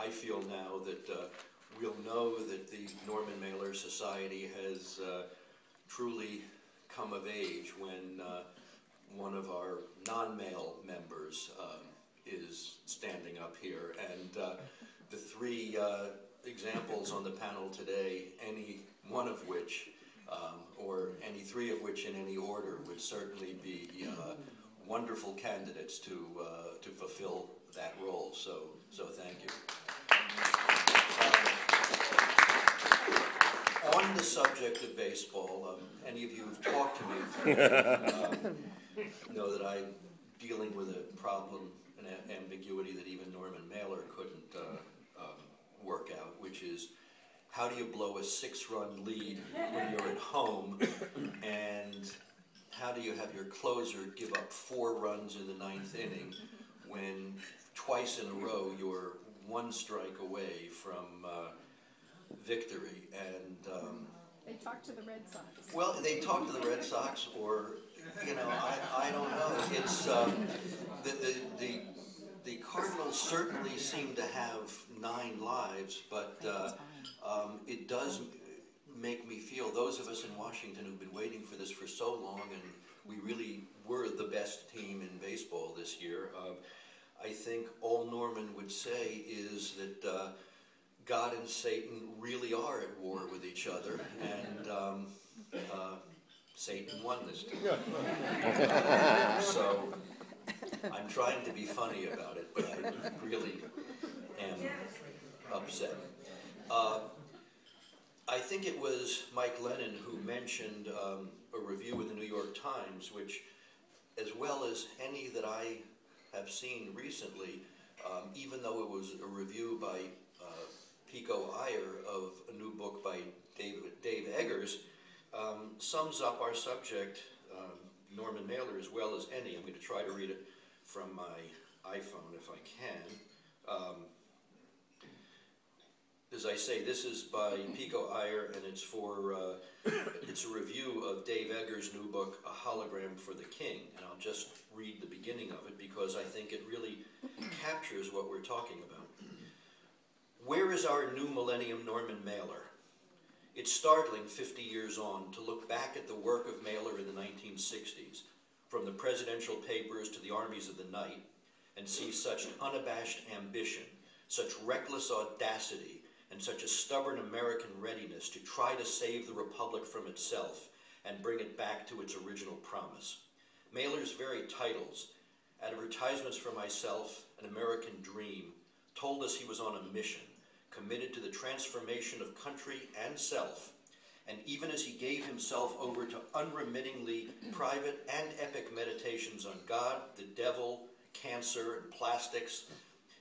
I feel now that we'll know that the Norman Mailer Society has truly come of age when one of our non-male members is standing up here. And the three examples on the panel today, any one of which, or any three of which in any order, would certainly be wonderful candidates to fulfill that role. So thank you. On the subject of baseball, any of you who've talked to me know that I'm dealing with a problem, an ambiguity that even Norman Mailer couldn't work out, which is how do you blow a 6-run lead when you're at home, and how do you have your closer give up 4 runs in the 9th inning when twice in a row you're 1 strike away from victory? And they talk to the Red Sox. Well, they talk to the Red Sox, or I don't know. It's the Cardinals certainly seem to have 9 lives, but it does make me feel, those of us in Washington who've been waiting for this for so long, and we really were the best team in baseball this year, I think all Norman would say is that God and Satan really are at war with each other, and Satan won this time. So I'm trying to be funny about it, but I really am upset. I think it was Mike Lennon who mentioned a review in the New York Times, which, as well as any that I have seen recently, even though it was a review by Pico Iyer of a new book by Dave Eggers, sums up our subject, Norman Mailer, as well as any. I'm going to try to read it from my iPhone if I can. As I say, this is by Pico Iyer, and it's for it's a review of Dave Eggers' new book, A Hologram for the King. And I'll just read the beginning of it because I think it really captures what we're talking about. Where is our new millennium Norman Mailer? It's startling 50 years on to look back at the work of Mailer in the 1960s, from the presidential papers to the armies of the night, and see such unabashed ambition, such reckless audacity, and such a stubborn American readiness to try to save the Republic from itself and bring it back to its original promise. Mailer's very titles, Advertisements for Myself, An American Dream, told us he was on a mission, committed to the transformation of country and self, and even as he gave himself over to unremittingly private and epic meditations on God, the devil, cancer, and plastics,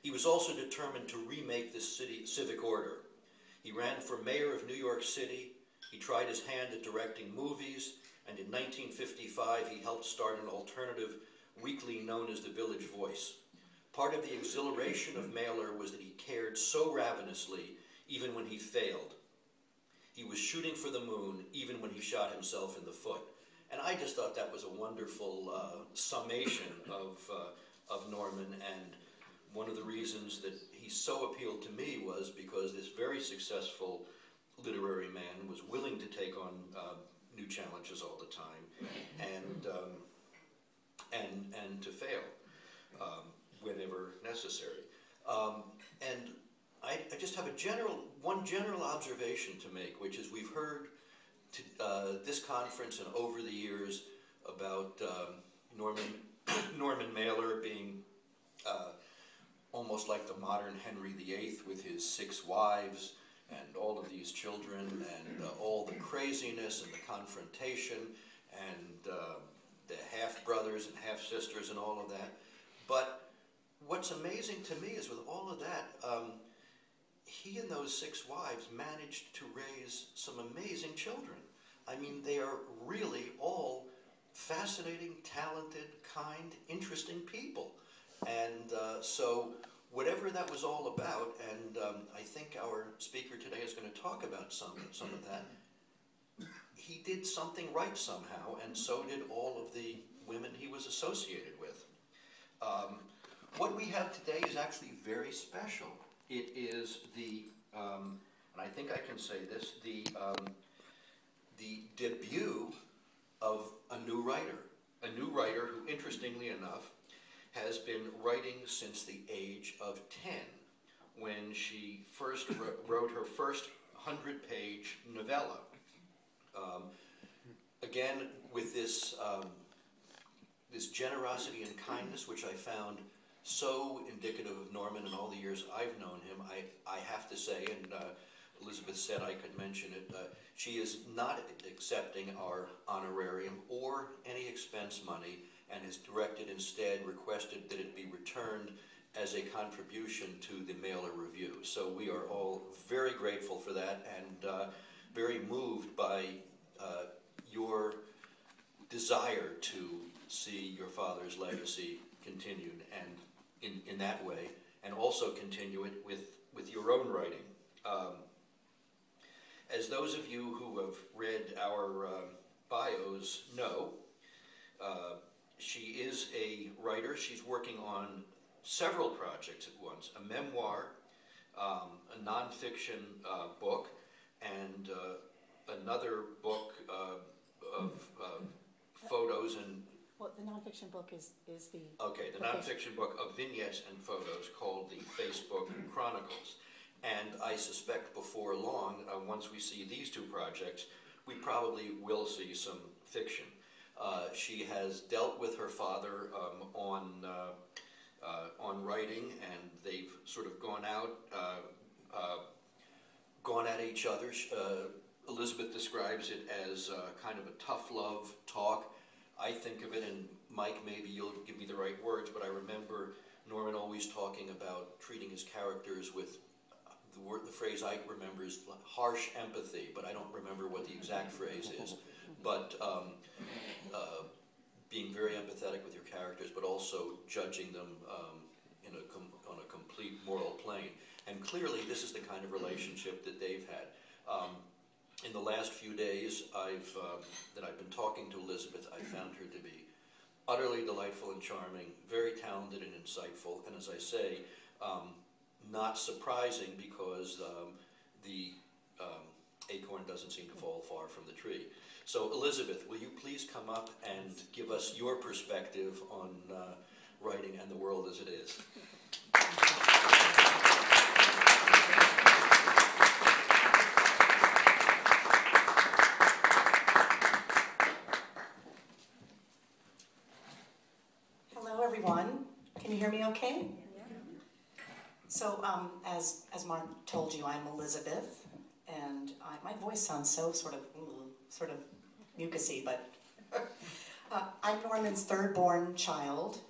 he was also determined to remake this civic order. He ran for mayor of New York City, he tried his hand at directing movies, and in 1955 he helped start an alternative weekly known as The Village Voice. Part of the exhilaration of Mailer was that he cared so ravenously even when he failed. He was shooting for the moon even when he shot himself in the foot. And I just thought that was a wonderful summation of Norman, and one of the reasons that he so appealed to me was because this very successful literary man was willing to take on new challenges all the time and to fail whenever necessary. And I just have one general observation to make, which is we've heard this conference and over the years about Norman Mailer being almost like the modern Henry VIII with his 6 wives and all of these children and all the craziness and the confrontation and the half-brothers and half-sisters and all of that. But what's amazing to me is with all of that, he and those 6 wives managed to raise some amazing children. I mean, they are really all fascinating, talented, kind, interesting people. And so whatever that was all about, and I think our speaker today is going to talk about some of that, he did something right somehow, and so did all of the women he was associated with. What we have today is actually very special. It is the, and I think I can say this, the debut of a new writer who, interestingly enough, has been writing since the age of 10, when she first wrote her first 100-page novella. Again, with this, this generosity and kindness, which I found so indicative of Norman in all the years I've known him. I have to say, and Elizabeth said I could mention it, she is not accepting our honorarium or any expense money, and has requested that it be returned as a contribution to the Mailer Review. So we are all very grateful for that, and very moved by your desire to see your father's legacy continued, and in that way, and also continue it with your own writing. As those of you who have read our bios know, she is a writer. She's working on several projects at once: a memoir, a nonfiction book, and another book of photos and... Well, the nonfiction book is the... Okay, the nonfiction book of vignettes and photos called the Facebook Chronicles. And I suspect before long, once we see these two projects, we probably will see some fiction. She has dealt with her father on writing, and they've sort of gone at each other. Elizabeth describes it as kind of a tough love talk. I think of it, and Mike, maybe you'll give me the right words, but I remember Norman always talking about treating his characters with the phrase I remember is harsh empathy, but I don't remember what the exact phrase is. But being very empathetic with your characters, but also judging them on a complete moral plane. And clearly, this is the kind of relationship that they've had. In the last few days that I've been talking to Elizabeth, I found her to be utterly delightful and charming, very talented and insightful, and as I say, not surprising, because the acorn doesn't seem to fall far from the tree. So Elizabeth, will you please come up and give us your perspective on writing and the world as it is? Hello, everyone. Can you hear me okay? So, as Mark told you, I'm Elizabeth, and my voice sounds so sort of mucusy, but I'm Norman's third-born child.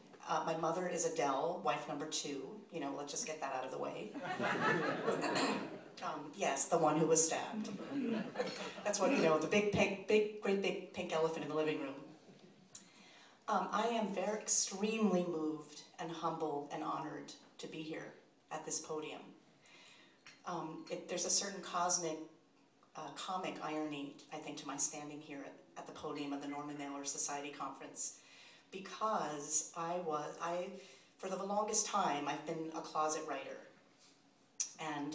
My mother is Adele, wife number 2. You know, let's just get that out of the way. Yes, the one who was stabbed. That's what, you know, the great big pink elephant in the living room. I am extremely moved and humbled and honored to be here at this podium. There's a certain comic irony, I think, to my standing here at the podium of the Norman Mailer Society Conference, because for the longest time, I've been a closet writer. And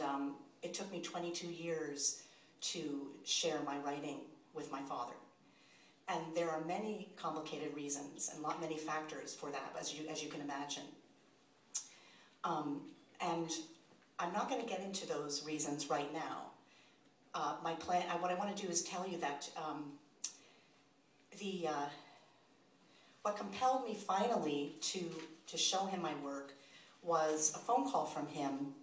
it took me 22 years to share my writing with my father. And there are many complicated reasons and many factors for that, as you can imagine. And I'm not going to get into those reasons right now. What I want to do is tell you that what compelled me finally to show him my work was a phone call from him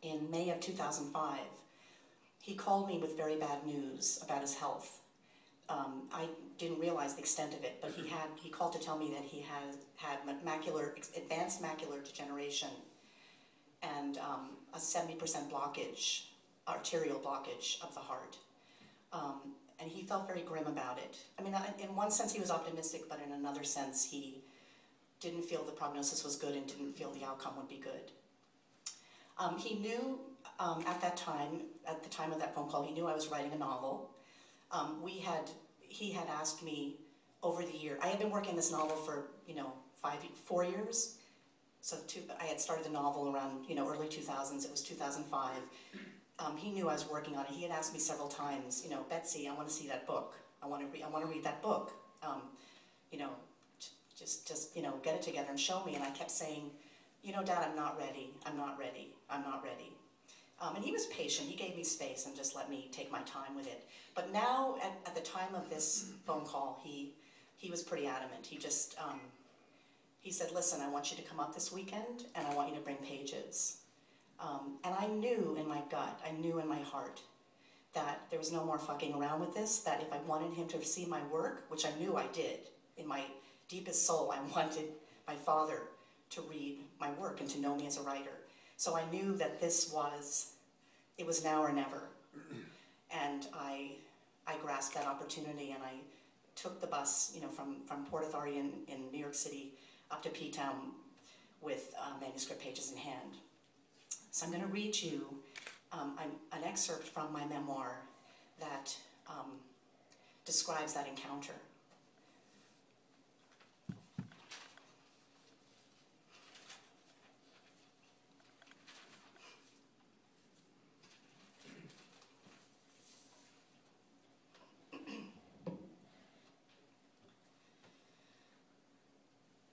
in May of 2005. He called me with very bad news about his health. I didn't realize the extent of it, but he called to tell me that he had advanced macular degeneration and a 70% blockage, arterial blockage of the heart. And he felt very grim about it. I mean, in one sense he was optimistic, but in another sense he didn't feel the prognosis was good and didn't feel the outcome would be good. He knew at the time of that phone call, he knew I was writing a novel. He had asked me over the year. I had been working this novel for 4 years, I had started the novel around, early 2000s. It was 2005. He knew I was working on it. He had asked me several times, Betsy, I want to see that book. I want to read that book. Just get it together and show me. And I kept saying, Dad, I'm not ready. I'm not ready. I'm not ready. And he was patient. He gave me space and just let me take my time with it. But now, at the time of this phone call, he was pretty adamant. He said, listen, I want you to come up this weekend, and I want you to bring pages. And I knew in my gut, I knew in my heart, that there was no more fucking around with this, that if I wanted him to see my work, which I knew I did, in my deepest soul, I wanted my father to read my work and to know me as a writer. So I knew that it was now or never. And I grasped that opportunity, and I took the bus, from Port Authority in New York City up to P-Town with manuscript pages in hand. So I'm going to read you an excerpt from my memoir that describes that encounter.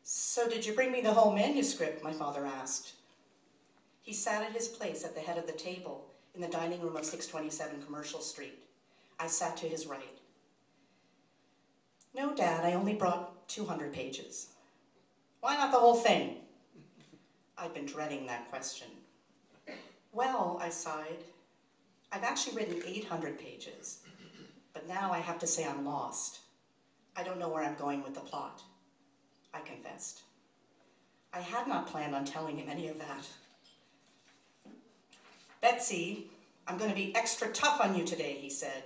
So did you bring me the whole manuscript? My father asked. He sat at his place at the head of the table in the dining room of 627 Commercial Street. I sat to his right. No, Dad, I only brought 200 pages. Why not the whole thing? I'd been dreading that question. Well, I sighed, I've actually written 800 pages, but now I have to say I'm lost. I don't know where I'm going with the plot, I confessed. I had not planned on telling him any of that. Betsy, I'm going to be extra tough on you today, he said.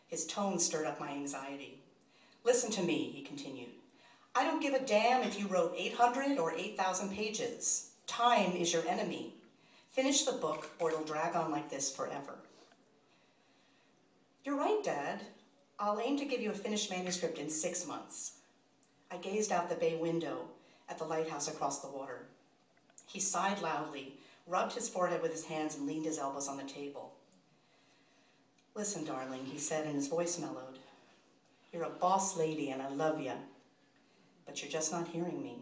His tone stirred up my anxiety. Listen to me, he continued. I don't give a damn if you wrote 800 or 8,000 pages. Time is your enemy. Finish the book or it'll drag on like this forever. You're right, Dad. I'll aim to give you a finished manuscript in 6 months. I gazed out the bay window at the lighthouse across the water. He sighed loudly, rubbed his forehead with his hands, and leaned his elbows on the table. Listen, darling, he said, and his voice mellowed. You're a boss lady, and I love you, but you're just not hearing me.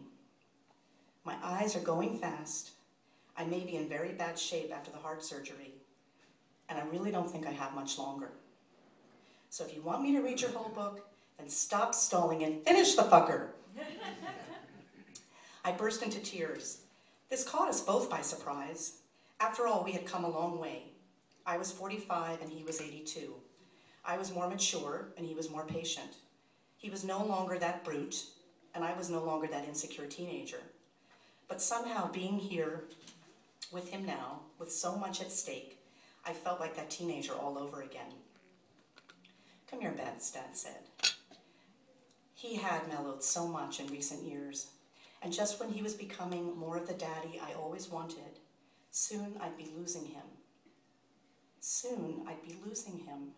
My eyes are going fast. I may be in very bad shape after the heart surgery, and I really don't think I have much longer. So if you want me to read your whole book, then stop stalling and finish the fucker. I burst into tears. This caught us both by surprise. After all, we had come a long way. I was 45 and he was 82. I was more mature and he was more patient. He was no longer that brute, and I was no longer that insecure teenager. But somehow being here with him now, with so much at stake, I felt like that teenager all over again. Come here, Beth, Dad said. He had mellowed so much in recent years, and just when he was becoming more of the daddy I always wanted, soon I'd be losing him. Soon I'd be losing him.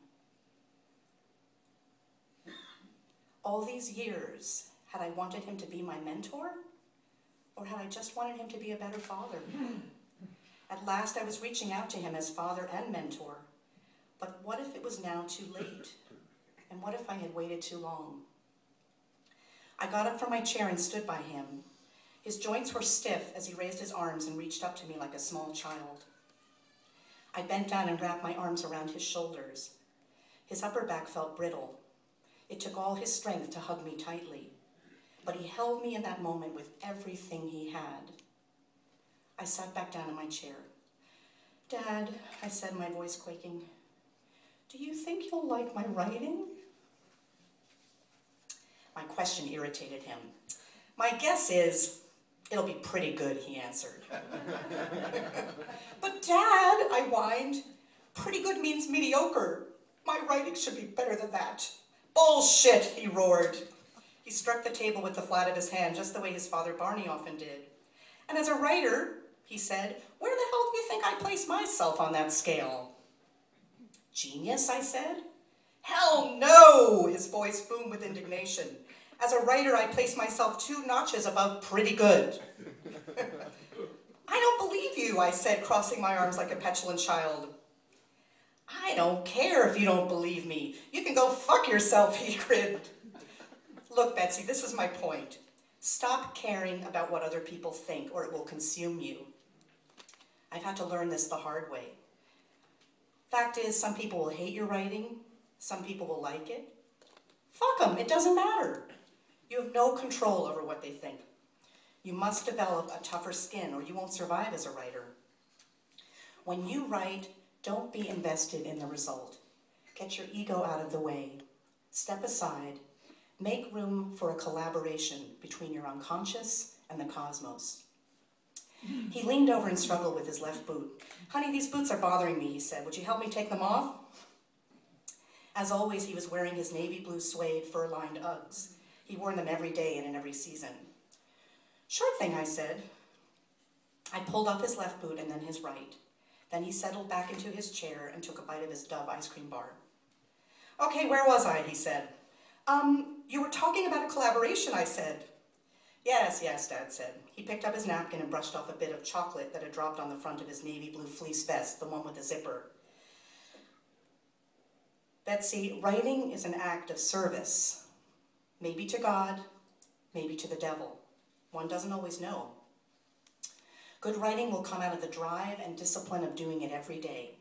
All these years, had I wanted him to be my mentor? Or had I just wanted him to be a better father? At last I was reaching out to him as father and mentor. But what if it was now too late? And what if I had waited too long? I got up from my chair and stood by him. His joints were stiff as he raised his arms and reached up to me like a small child. I bent down and wrapped my arms around his shoulders. His upper back felt brittle. It took all his strength to hug me tightly, but he held me in that moment with everything he had. I sat back down in my chair. Dad, I said, my voice quaking, do you think you'll like my writing? My question irritated him. My guess is, it'll be pretty good, he answered. But Dad, I whined, pretty good means mediocre. My writing should be better than that. Bullshit, he roared. He struck the table with the flat of his hand, just the way his father Barney often did. And as a writer, he said, where the hell do you think I place myself on that scale? Genius, I said. Hell no, his voice boomed with indignation. As a writer, I place myself 2 notches above pretty good. I don't believe you, I said, crossing my arms like a petulant child. I don't care if you don't believe me. You can go fuck yourself, he grinned. Look, Betsy, this is my point. Stop caring about what other people think, or it will consume you. I've had to learn this the hard way. Fact is, some people will hate your writing, some people will like it. Fuck them, it doesn't matter. You have no control over what they think. You must develop a tougher skin, or you won't survive as a writer. When you write, don't be invested in the result. Get your ego out of the way. Step aside. Make room for a collaboration between your unconscious and the cosmos. He leaned over and struggled with his left boot. Honey, these boots are bothering me, he said. Would you help me take them off? As always, he was wearing his navy blue suede fur-lined Uggs. He wore them every day and in every season. Sure thing, I said. I pulled off his left boot and then his right. Then he settled back into his chair and took a bite of his Dove ice cream bar. Okay, where was I, he said. You were talking about a collaboration, I said. Yes, Dad said. He picked up his napkin and brushed off a bit of chocolate that had dropped on the front of his navy blue fleece vest, the one with the zipper. Betsy, writing is an act of service. Maybe to God, maybe to the devil. One doesn't always know. Good writing will come out of the drive and discipline of doing it every day.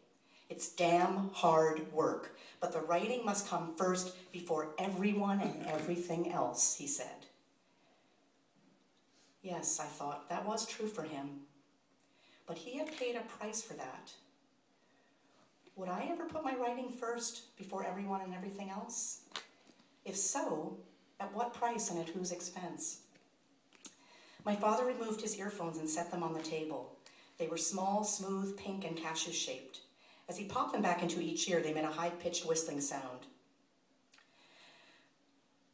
It's damn hard work, but the writing must come first before everyone and everything else, he said. Yes, I thought, that was true for him. But he had paid a price for that. Would I ever put my writing first before everyone and everything else? If so, at what price and at whose expense? My father removed his earphones and set them on the table. They were small, smooth, pink, and cashew-shaped. As he popped them back into each ear, they made a high-pitched whistling sound.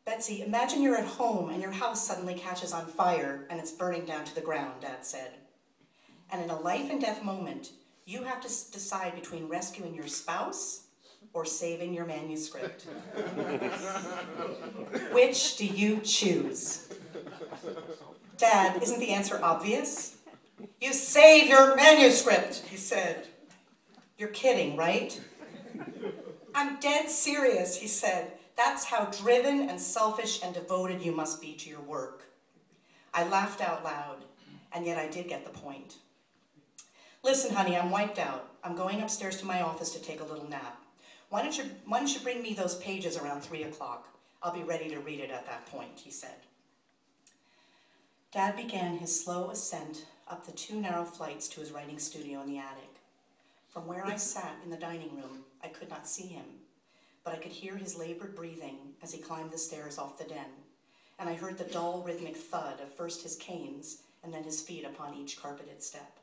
Betsy, imagine you're at home and your house suddenly catches on fire and it's burning down to the ground, Dad said. And in a life and death moment, you have to decide between rescuing your spouse or saving your manuscript. Which do you choose? Dad, isn't the answer obvious? You save your manuscript, he said. You're kidding, right? I'm dead serious, he said. That's how driven and selfish and devoted you must be to your work. I laughed out loud, and yet I did get the point. Listen, honey, I'm wiped out. I'm going upstairs to my office to take a little nap. Why don't you bring me those pages around 3 o'clock? I'll be ready to read it at that point, he said. Dad began his slow ascent up the 2 narrow flights to his writing studio in the attic. From where I sat in the dining room, I could not see him, but I could hear his labored breathing as he climbed the stairs off the den, and I heard the dull rhythmic thud of first his canes and then his feet upon each carpeted step.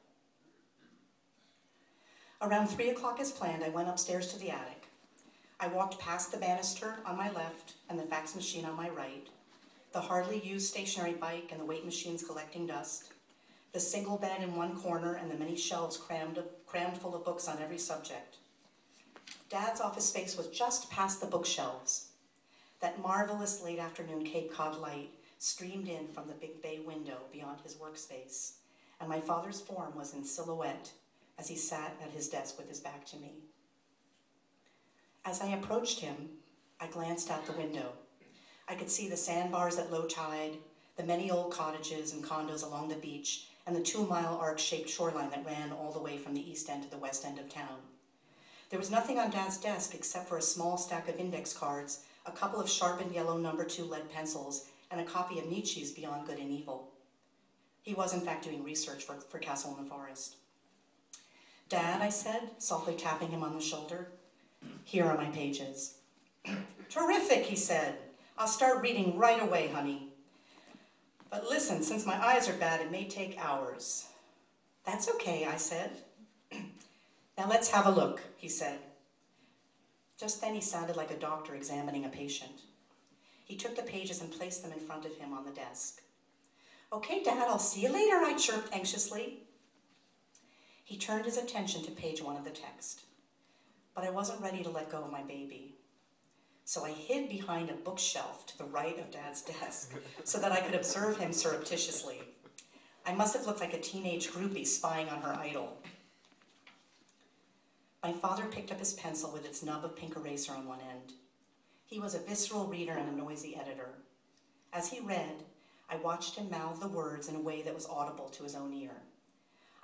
Around 3 o'clock as planned, I went upstairs to the attic. I walked past the banister on my left and the fax machine on my right, the hardly used stationary bike and the weight machines collecting dust, the single bed in one corner and the many shelves crammed full of books on every subject. Dad's office space was just past the bookshelves. That marvelous late afternoon Cape Cod light streamed in from the big bay window beyond his workspace, and my father's form was in silhouette as he sat at his desk with his back to me. As I approached him, I glanced out the window. I could see the sandbars at low tide, the many old cottages and condos along the beach, and the 2-mile arc-shaped shoreline that ran all the way from the east end to the west end of town. There was nothing on Dad's desk except for a small stack of index cards, a couple of sharpened yellow No. 2 lead pencils, and a copy of Nietzsche's Beyond Good and Evil. He was, in fact, doing research for Castle in the Forest. Dad, I said, softly tapping him on the shoulder. Here are my pages. Terrific, he said. I'll start reading right away, honey. But listen, since my eyes are bad, it may take hours. That's okay, I said. Now let's have a look, he said. Just then he sounded like a doctor examining a patient. He took the pages and placed them in front of him on the desk. Okay, Dad, I'll see you later, I chirped anxiously. He turned his attention to page 1 of the text. But I wasn't ready to let go of my baby. So I hid behind a bookshelf to the right of Dad's desk so that I could observe him surreptitiously. I must have looked like a teenage groupie spying on her idol. My father picked up his pencil with its nub of pink eraser on one end. He was a visceral reader and a noisy editor. As he read, I watched him mouth the words in a way that was audible to his own ear.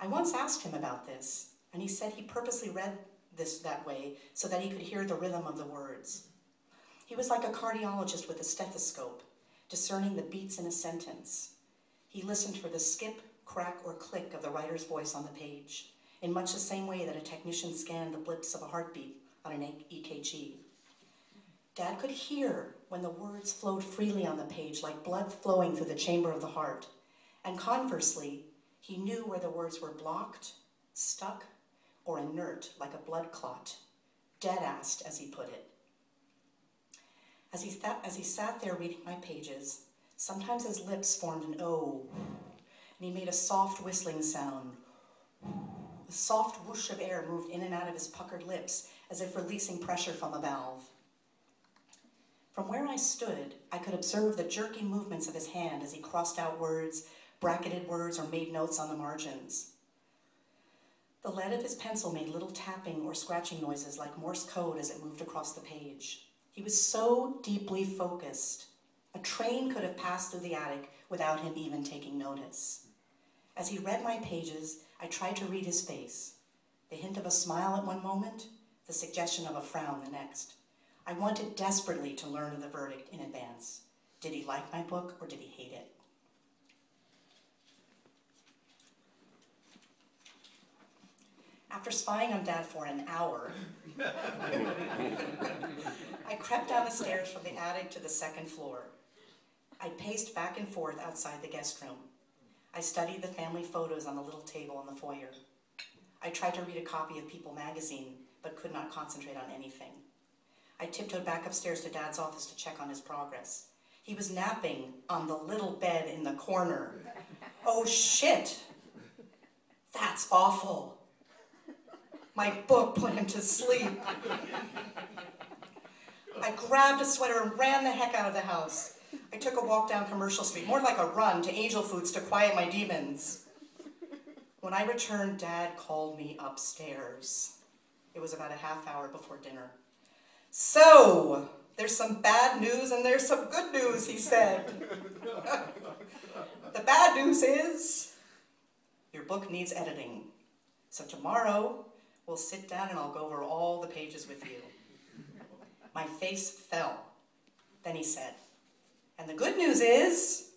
I once asked him about this, and he said he purposely read this that way so that he could hear the rhythm of the words. He was like a cardiologist with a stethoscope, discerning the beats in a sentence. He listened for the skip, crack, or click of the writer's voice on the page, in much the same way that a technician scanned the blips of a heartbeat on an EKG. Dad could hear when the words flowed freely on the page like blood flowing through the chamber of the heart, and conversely, he knew where the words were blocked, stuck, or inert like a blood clot, dead-assed, as he put it. As he sat there reading my pages, sometimes his lips formed an O, and he made a soft whistling sound. A soft whoosh of air moved in and out of his puckered lips, as if releasing pressure from a valve. From where I stood, I could observe the jerky movements of his hand as he crossed out words, bracketed words, or made notes on the margins. The lead of his pencil made little tapping or scratching noises like Morse code as it moved across the page. He was so deeply focused. A train could have passed through the attic without him even taking notice. As he read my pages, I tried to read his face. The hint of a smile at one moment, the suggestion of a frown the next. I wanted desperately to learn the verdict in advance. Did he like my book or did he hate it? After spying on Dad for an hour, I crept down the stairs from the attic to the second floor. I paced back and forth outside the guest room. I studied the family photos on the little table in the foyer. I tried to read a copy of People magazine, but could not concentrate on anything. I tiptoed back upstairs to Dad's office to check on his progress. He was napping on the little bed in the corner. Oh shit! That's awful. My book put him to sleep. I grabbed a sweater and ran the heck out of the house. I took a walk down Commercial Street, more like a run, to Angel Foods to quiet my demons. When I returned, Dad called me upstairs. It was about a half hour before dinner. So, there's some bad news and there's some good news, he said. The bad news is, your book needs editing. So tomorrow, we'll sit down and I'll go over all the pages with you. My face fell. Then he said, and the good news is,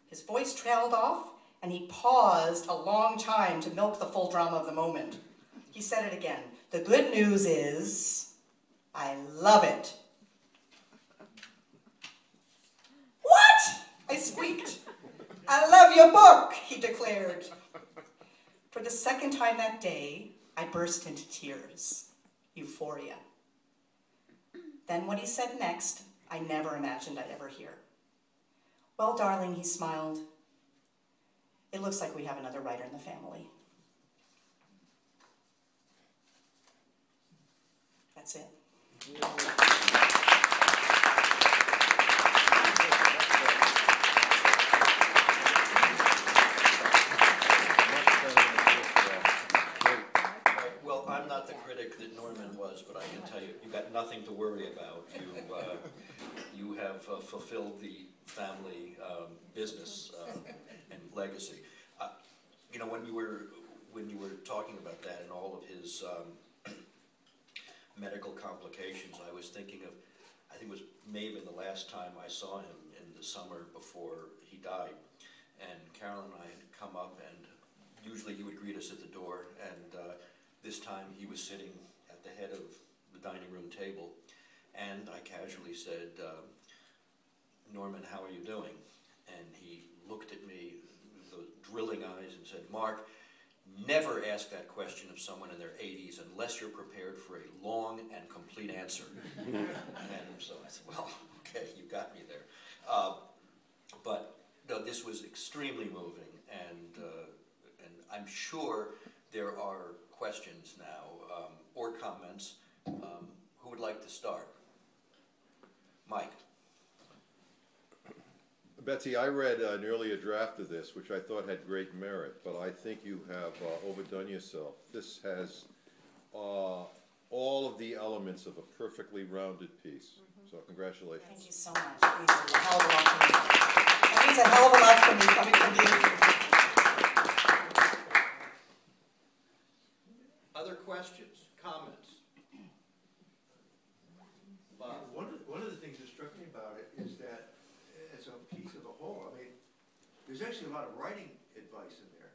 his voice trailed off and he paused a long time to milk the full drama of the moment. He said it again. The good news is, I love it. What? I squeaked. I love your book, he declared. For the second time that day, I burst into tears. Euphoria. Then what he said next, I never imagined I'd ever hear. Well, darling, he smiled. It looks like we have another writer in the family. That's it. Well, I'm not the critic that Norman was, but I can tell you, you've got nothing to worry about. You have fulfilled the family business and legacy. You know, when you were talking about that and all of his medical complications, I was thinking of, I think it was maybe the last time I saw him in the summer before he died, and Carol and I had come up, and usually he would greet us at the door, and this time he was sitting at the head of the dining room table, and I casually said, Norman, how are you doing? And he looked at me with those drilling eyes and said, Mark, never ask that question of someone in their 80s unless you're prepared for a long and complete answer. And so I said, well, okay, you got me there. But no, this was extremely moving, and I'm sure there are questions now or comments. Who would like to start? Mike? Betsy, I read an earlier draft of this, which I thought had great merit, but I think you have overdone yourself. This has all of the elements of a perfectly rounded piece. So congratulations. Thank you so much. It means a hell of a lot to me. That means a hell of a lot for me coming from you. Other questions, comments? Bob? One of the things that struck me about it is that as a piece of a whole, I mean, there's actually a lot of writing advice in there.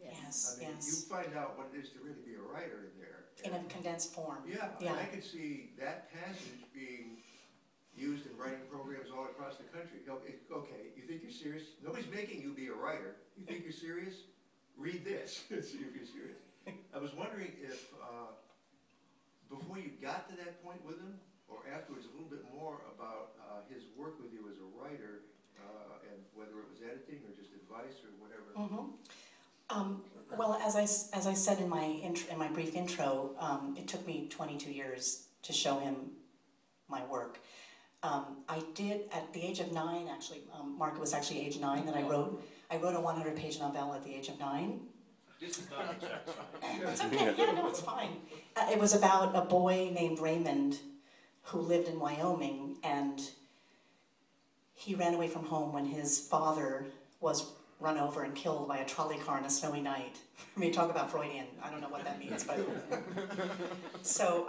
Yes, I mean, you yes. find out what it is to really be a writer in there. In a condensed form. Yeah, Yeah. and I could see that passage being used in writing programs all across the country. Okay, you think you're serious? Nobody's making you be a writer. You think you're serious? Read this, see if you're serious. I was wondering if, before you got to that point with him, or afterwards, a little bit more about his work with you as a writer, and whether it was editing or just advice or whatever. Well, as I said in my brief intro, it took me 22 years to show him my work. I did at the age of 9. Actually, Mark, it was actually age 9 that I wrote a 100-page novella at the age of 9. This is not exact science. It's okay. Yeah, no, it's fine. It was about a boy named Raymond who lived in Wyoming, and he ran away from home when his father was run over and killed by a trolley car on a snowy night. I mean, talk about Freudian. I don't know what that means, but so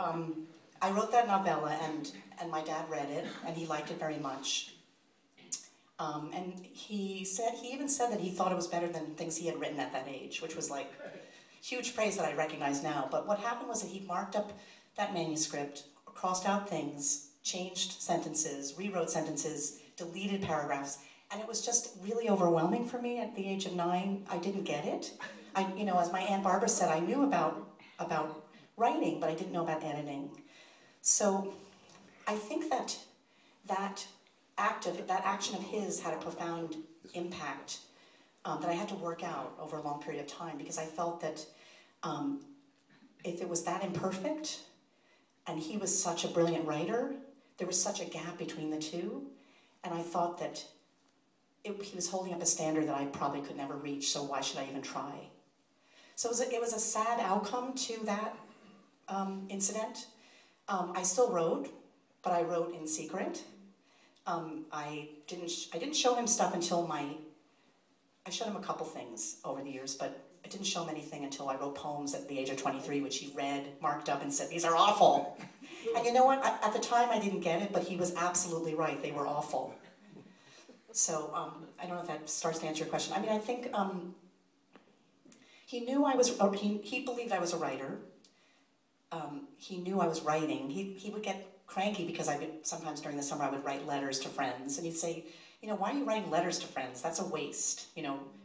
I wrote that novella, and my dad read it, and he liked it very much. And he even said that he thought it was better than things he had written at that age, which was like huge praise that I recognize now. But what happened was that he marked up that manuscript, crossed out things, changed sentences, rewrote sentences, deleted paragraphs, and it was just really overwhelming for me at the age of 9. I didn't get it. As my Aunt Barbara said, I knew about writing, but I didn't know about editing. So I think that action of his had a profound impact that I had to work out over a long period of time, because I felt that if it was that imperfect, and he was such a brilliant writer, there was such a gap between the two, and I thought that he was holding up a standard that I probably could never reach, so why should I even try? So it was a sad outcome to that incident. I still wrote, but I wrote in secret. I didn't show him stuff until I showed him a couple things over the years, but I didn't show him anything until I wrote poems at the age of 23, which he read, marked up, and said, "These are awful." And you know what? At the time, I didn't get it, but he was absolutely right. They were awful. So I don't know if that starts to answer your question. I mean, I think he knew he believed I was a writer. He knew I was writing. He would get cranky because sometimes during the summer I would write letters to friends, and he'd say, "Why are you writing letters to friends? That's a waste.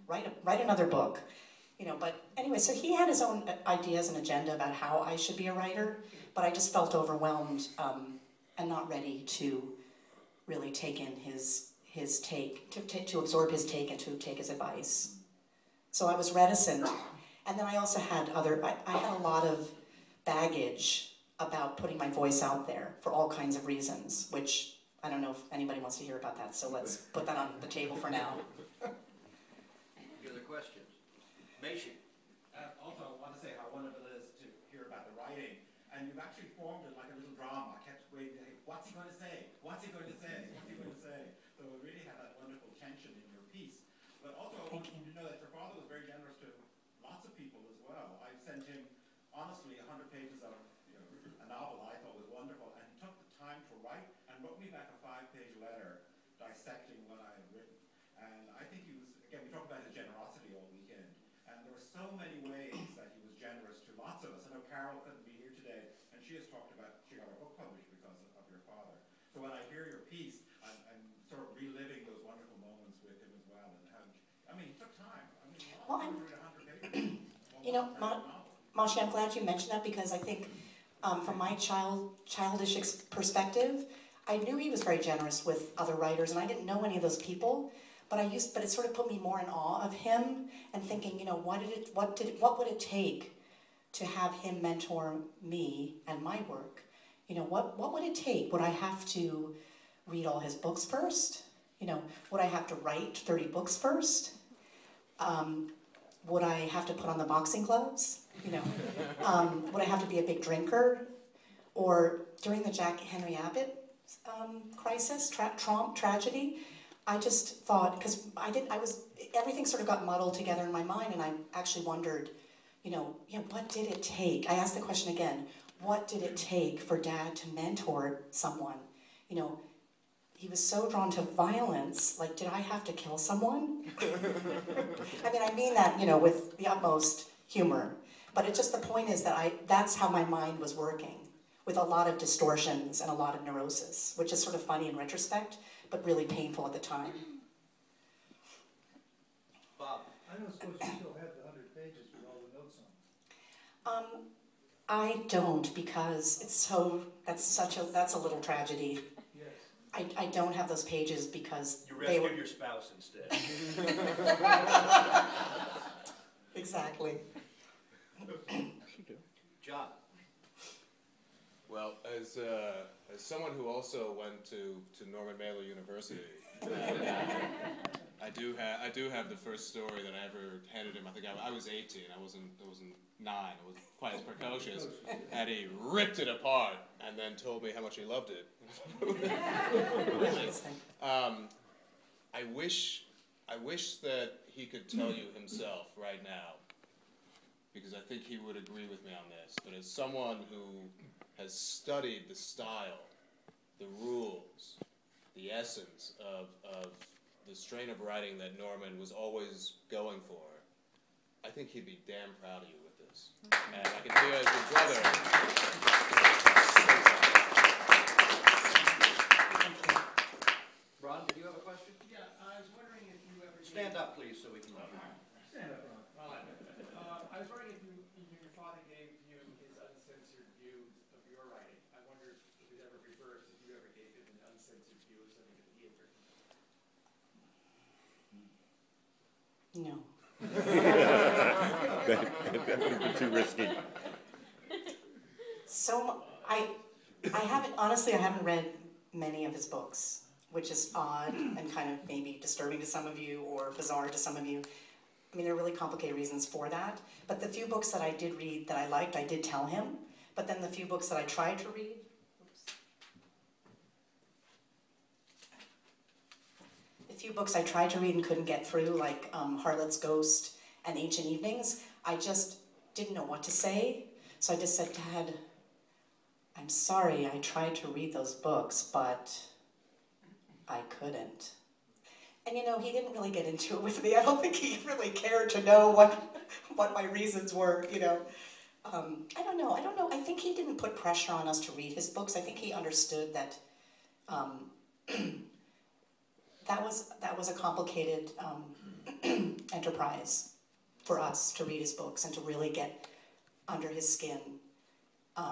Write another book." But anyway, so he had his own ideas and agenda about how I should be a writer, but I just felt overwhelmed and not ready to really take in his take, to absorb his take and to take his advice. So I was reticent, and then I also had I had a lot of baggage about putting my voice out there for all kinds of reasons, which I don't know if anybody wants to hear about that, so let's put that on the table for now. Any other questions? Maishi? Also, I want to say how wonderful it is to hear about the writing, and you've actually formed it like a little drama. I kept waiting, hey, what's he going to say? What's he going to say? What's he going to say? So we really had that wonderful tension in your piece. But also, I want you to know that your father was very generous to lots of people as well. I sent him, honestly, 100 pages of a novel I thought was wonderful, and he took the time to write and wrote me back a 5-page letter dissecting what I had written. And I think he was, again, we talked about his generosity all weekend, and there were so many ways that he was generous to lots of us. I know Carol couldn't be here today, and she has talked about, she got her book published because of your father. So when I hear your piece, I'm sort of reliving those wonderful moments with him as well, and how, he took time. Well, 100 pages. Mashi, I'm glad you mentioned that, because I think from my childish perspective, I knew he was very generous with other writers, and I didn't know any of those people, but it sort of put me more in awe of him, and thinking, what would it take to have him mentor me and my work? What would it take? Would I have to read all his books first? You know, would I have to write 30 books first? Would I have to put on the boxing gloves? You know, would I have to be a big drinker? Or during the Jack Henry Abbott crisis, tragedy, I just thought, because everything sort of got muddled together in my mind, and I actually wondered, what did it take? I asked the question again, what did it take for Dad to mentor someone? You know, he was so drawn to violence, like, did I have to kill someone? I mean that, with the utmost humor. But the point is that that's how my mind was working, with a lot of distortions and a lot of neurosis, which is sort of funny in retrospect, but really painful at the time. Bob? I don't suppose you still have the 100 pages with all the notes on them. I don't, because that's a little tragedy. Yes. I don't have those pages because You they were... rescued your spouse instead. Exactly. John? Well, as someone who also went to Norman Mailer University, I do have the first story that I ever handed him. I think I was 18. I wasn't 9. I was quite as precocious, and he ripped it apart and then told me how much he loved it. Really. I wish that he could tell you himself right now, because I think he would agree with me on this. But as someone who has studied the style, the rules, the essence of the strain of writing that Norman was always going for, I think he'd be damn proud of you with this. And I can tell you as your brother. Ron, did you have a question? Yeah, I was wondering if you ever... Stand up, please, so we can... Stand up, Ron. I was wondering if your father gave you his uncensored view of your writing. I wonder if it ever reversed, if you ever gave him an uncensored view of something that he had written. No. That would be too risky. So, I haven't read many of his books, which is odd and kind of maybe disturbing to some of you or bizarre to some of you. There are really complicated reasons for that. But the few books that I did read that I liked, I did tell him. But then the few books that I tried to read, and couldn't get through, like Harlot's Ghost and Ancient Evenings, I just didn't know what to say. So I just said, Dad, I'm sorry, I tried to read those books, but I couldn't. And he didn't really get into it with me. I don't think he really cared to know what my reasons were, I don't know. I think he didn't put pressure on us to read his books. I think he understood that that was a complicated enterprise for us to read his books and to really get under his skin,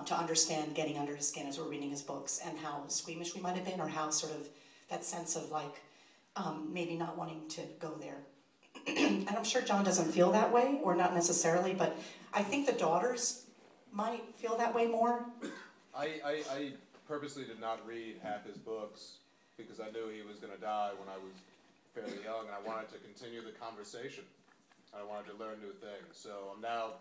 to understand getting under his skin as we're reading his books, and how squeamish we might have been, or how sort of that sense of maybe not wanting to go there. And I'm sure John doesn't feel that way, or not necessarily, but I think the daughters might feel that way more. I purposely did not read half his books because I knew he was going to die when I was fairly young, and I wanted to continue the conversation. I wanted to learn new things. So I'm now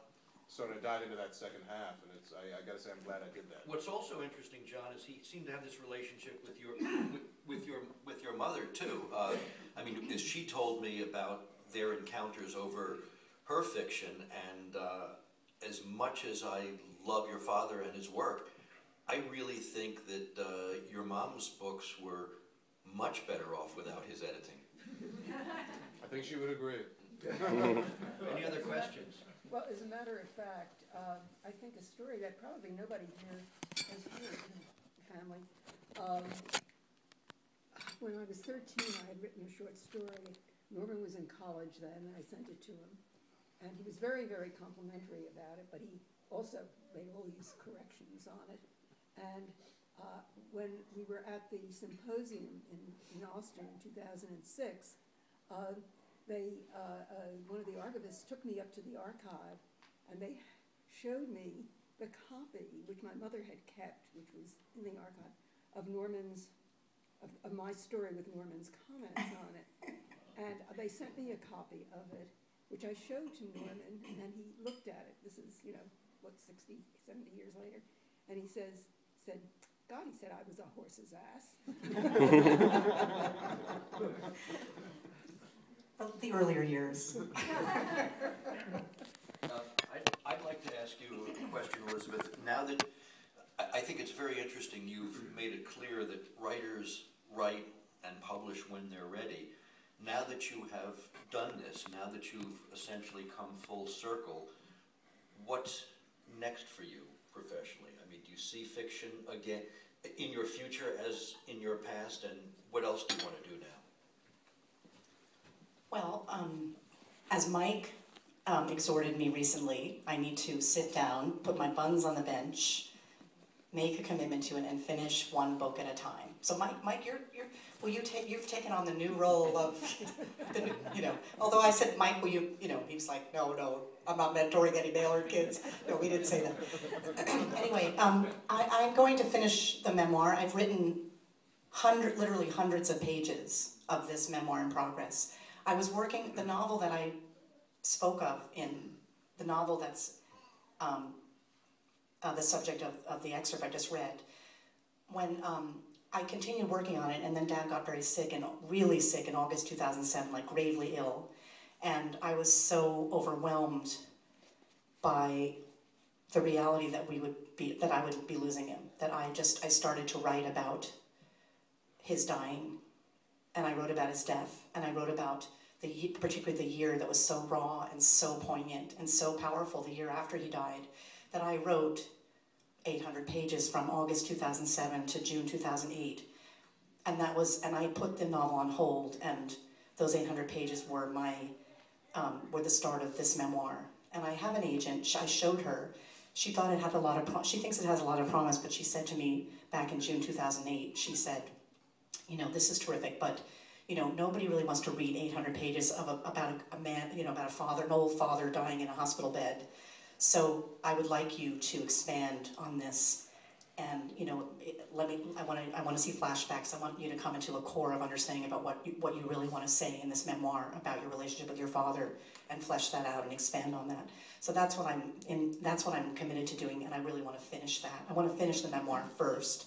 sort of dive into that second half, and I got to say I'm glad I did that. What's also interesting, John, is he seemed to have this relationship with your mother too. Because she told me about their encounters over her fiction, and as much as I love your father and his work, I really think that your mom's books were much better off without his editing. I think she would agree. Any other questions? Well, as a matter of fact, I think a story that probably nobody here has heard in the family. When I was 13, I had written a short story. Norman was in college then, and I sent it to him. And he was very, very complimentary about it, but he also made all these corrections on it. And when we were at the symposium in Austin in 2006, one of the archivists took me up to the archive, and they showed me the copy, which my mother had kept, which was in the archive, of Norman's of my story with Norman's comments on it. And they sent me a copy of it, which I showed to Norman, and then he looked at it. This is, 60, 70 years later. And he said, God, he said, I was a horse's ass. The earlier years. I'd like to ask you a question, Elizabeth. Now that, I think it's very interesting, you've made it clear that writers write and publish when they're ready. Now that you have done this, now that you've essentially come full circle, what's next for you professionally? I mean, do you see fiction again in your future as in your past, and what else do you want to do now? Well, as Mike exhorted me recently, I need to sit down, put my buns on the bench, make a commitment to it, and finish one book at a time. So, Mike, you've taken on the new role of, although I said, Mike, will you, he was like, no, I'm not mentoring any Baylor kids. No, we didn't say that. Anyway, I'm going to finish the memoir. I've written literally hundreds of pages of this memoir in progress. I was working, the novel that I spoke of in the novel that's the subject of the excerpt I just read, when I continued working on it, and then Dad got very sick, and really sick in August 2007, like gravely ill, and I was so overwhelmed by the reality that I would be losing him, that I started to write about his dying, and I wrote about his death, and I wrote about particularly the year that was so raw and so poignant and so powerful, the year after he died, that I wrote 800 pages from August 2007 to June 2008, and I put the novel on hold, and those 800 pages were were the start of this memoir. And I have an agent. I showed her. She thought it had she thinks it has a lot of promise, but she said to me back in June 2008, she said, this is terrific, but nobody really wants to read 800 pages about a man, about a father, an old father dying in a hospital bed. So I would like you to expand on this, and I want to see flashbacks. I want you to come into a core of understanding about what you really want to say in this memoir about your relationship with your father, and flesh that out and expand on that. So that's what I'm committed to doing, and I really want to finish that. I want to finish the memoir first,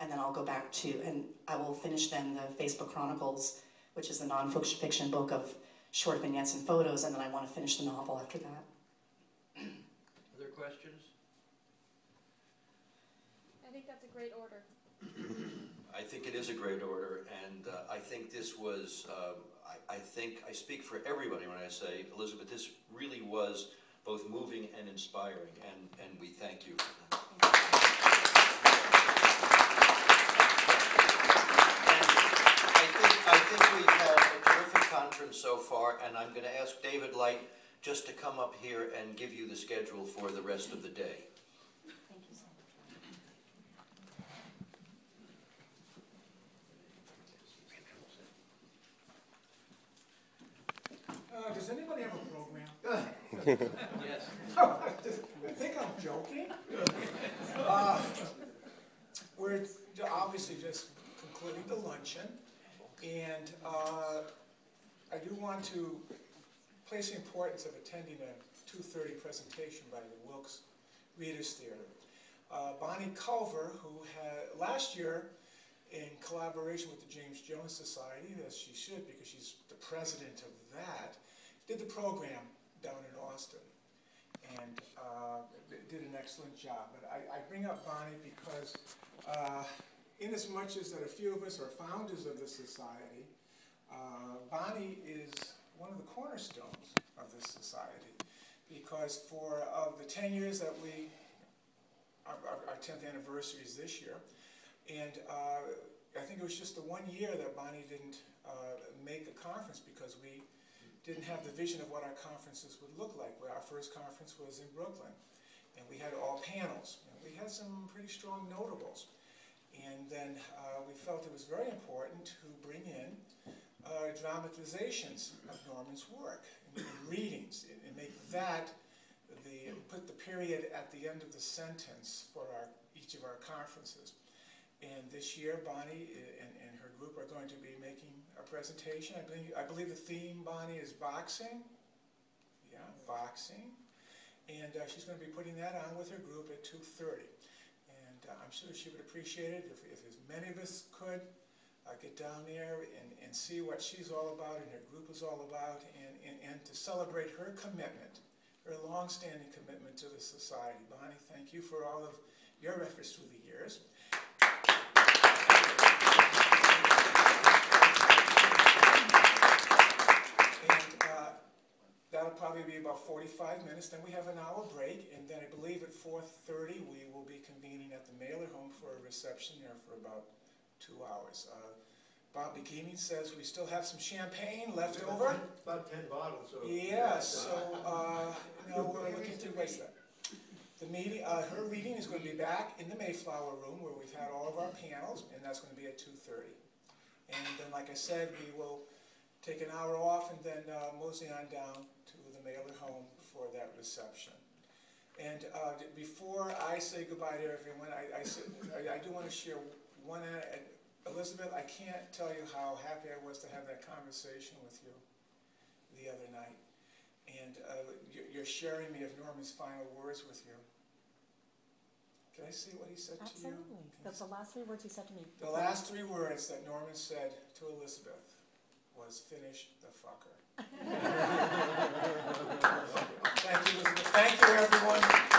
and then I'll go back and I will finish then the Facebook Chronicles, which is the non-fiction book of short vignettes and photos, and then I want to finish the novel after that. Other questions? I think that's a great order. I think it is a great order, and I think this was, I think I speak for everybody when I say, Elizabeth, this really was both moving and inspiring, and we thank you for that. I think we've had a terrific conference so far, and I'm going to ask David Light just to come up here and give you the schedule for the rest of the day. Thank you so much. Does anybody have a program? Yes. I think I'm joking. We're obviously just concluding the luncheon, and I do want to place the importance of attending a 2:30 presentation by the Wilkes Readers Theater. Bonnie Culver, who had last year, in collaboration with the James Jones Society, as she should because she's the president of that, did the program down in Austin, and did an excellent job. But I bring up Bonnie because in as much as that a few of us are founders of the society, Bonnie is one of the cornerstones of this society, because of the 10 years that our 10th anniversary is this year, and I think it was just the 1 year that Bonnie didn't make a conference because we didn't have the vision of what our conferences would look like. Our first conference was in Brooklyn, and we had all panels, and we had some pretty strong notables. And then we felt it was very important to bring in dramatizations of Norman's work, and readings, and make that put the period at the end of the sentence for each of our conferences. And this year, Bonnie and her group are going to be making a presentation. I believe the theme, Bonnie, is boxing. Yeah, boxing. And she's going to be putting that on with her group at 2:30. And I'm sure she would appreciate it if as many of us could get down there and see what she's all about and her group is all about, and to celebrate her commitment, her long-standing commitment to the society. Bonnie, thank you for all of your efforts through the years. That'll probably be about 45 minutes, then we have an hour break, and then I believe at 4:30 we will be convening at the Mailer Home for a reception there for about 2 hours. Bob Bikini says we still have some champagne left over. About 10 bottles. So Yeah, so we're looking to waste that. The meeting, her reading is going to be back in the Mayflower Room where we've had all of our panels, and that's going to be at 2:30. And then, like I said, we will take an hour off and then mosey on down to the Mailer Home for that reception. And before I say goodbye to everyone, I do want to share one. Elizabeth, I can't tell you how happy I was to have that conversation with you the other night. And you're sharing me of Norman's final words with you. Can I see what he said to you? Absolutely. That's the last 3 words he said to me. The last 3 words that Norman said to Elizabeth was, "Finish the fucker." Thank you, Elizabeth. Thank you, everyone.